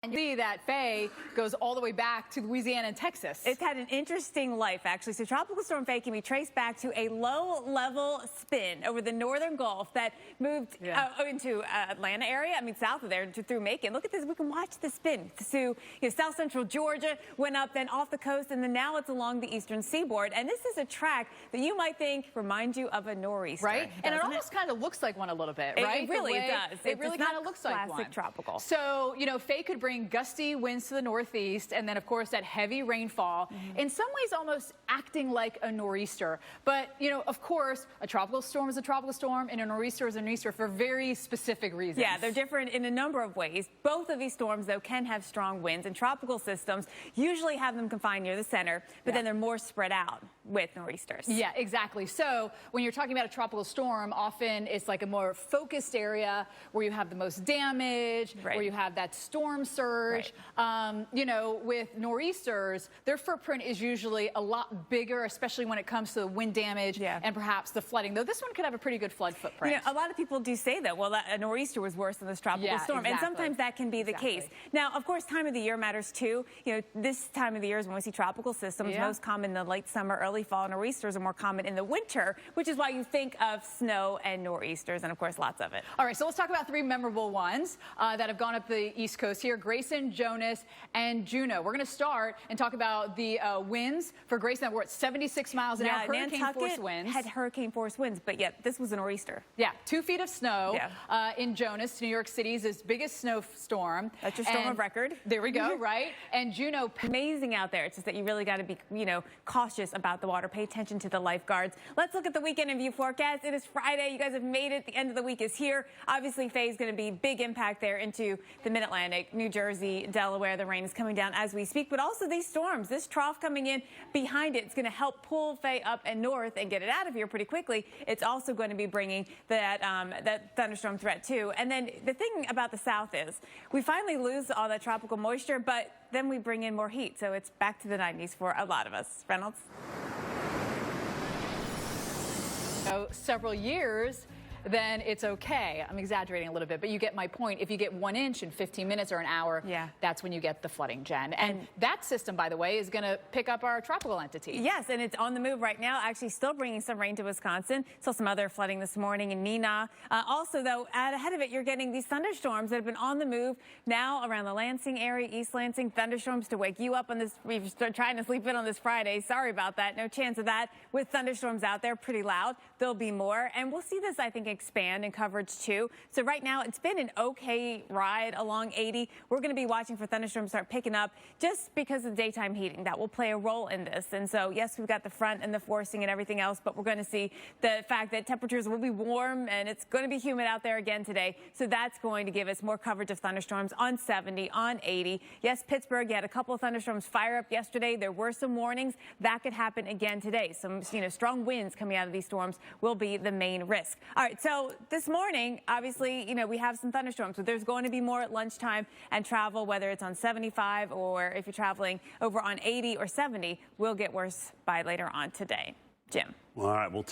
And you see that Faye goes all the way back to Louisiana and Texas. It's had an interesting life, actually. So Tropical Storm Faye can be traced back to a low-level spin over the northern Gulf that moved into Atlanta area, south of there, through Macon. Look at this. We can watch the spin. So, south central Georgia went up, then off the coast, and then now it's along the eastern seaboard. And this is a track that you might think reminds you of a nor'easter. Right? And it almost kind of looks like one a little bit, right? It really does. It really kind of looks like one. Classic tropical. So, Faye could bring gusty winds to the northeast, and then, of course, that heavy rainfall. In some ways, almost acting like a nor'easter. But, of course, a tropical storm is a tropical storm, and a nor'easter is a nor'easter for very specific reasons. Yeah, they're different in a number of ways. Both of these storms, though, can have strong winds, and tropical systems usually have them confined near the center, but then they're more spread out with nor'easters. Yeah, exactly. So when you're talking about a tropical storm, often it's like a more focused area where you have the most damage, where you have that storm surge. With nor'easters, their footprint is usually a lot bigger, especially when it comes to the wind damage and perhaps the flooding, though this one could have a pretty good flood footprint. A lot of people do say that, well, a nor'easter was worse than this tropical storm, and sometimes that can be the case. Now, of course, time of the year matters too. This time of the year is when we see tropical systems, most common in the late summer, early fall. Nor'easters are more common in the winter, which is why you think of snow and nor'easters, and of course, lots of it. All right, so let's talk about three memorable ones that have gone up the East Coast here: Grayson, Jonas, and Juno. We're going to start and talk about the winds for Grayson. We're at 76 miles an hour, hurricane-force winds. Had hurricane-force winds, but yet this was a nor'easter. Yeah, 2 feet of snow in Jonas, New York City's biggest snowstorm. That's your storm of record. There we go, right? And Juno. Amazing out there. It's just that you really got to be, cautious about the water. Pay attention to the lifeguards. Let's look at the weekend in view forecast. It is Friday. You guys have made it. The end of the week is here. Obviously, Faye is going to be big impact there into the mid-Atlantic, New Jersey, Delaware. The rain is coming down as we speak, but also these storms. This trough coming in behind it is going to help pull Faye up and north and get it out of here pretty quickly. It's also going to be bringing that thunderstorm threat too. And then the thing about the south is we finally lose all that tropical moisture, but then we bring in more heat. So it's back to the 90s for a lot of us. Reynolds? Several years, then it's okay. I'm exaggerating a little bit, but you get my point. If you get 1 inch in 15 minutes or an hour, that's when you get the flooding, Jen. And that system, by the way, is going to pick up our tropical entity. Yes, and it's on the move right now, actually still bringing some rain to Wisconsin. Saw some other flooding this morning in Neenah. Also, though, ahead of it, you're getting these thunderstorms that have been on the move now around the Lansing area, East Lansing. Thunderstorms to wake you up on this, if you're trying to sleep in on this Friday. Sorry about that. No chance of that. With thunderstorms out there, pretty loud. There'll be more. And we'll see this, I think, expand in coverage too. So right now it's been an okay ride along 80. We're going to be watching for thunderstorms start picking up just because of daytime heating. That will play a role in this. And so yes, we've got the front and the forcing and everything else, but we're going to see the fact that temperatures will be warm and it's going to be humid out there again today. So that's going to give us more coverage of thunderstorms on 70, on 80. Yes, Pittsburgh, you had a couple of thunderstorms fire up yesterday. There were some warnings. That could happen again today. Some strong winds coming out of these storms will be the main risk. All right, so this morning, obviously, we have some thunderstorms, but there's going to be more at lunchtime, and travel, whether it's on 75 or if you're traveling over on 80 or 70, will get worse by later on today. Jim. All right, well.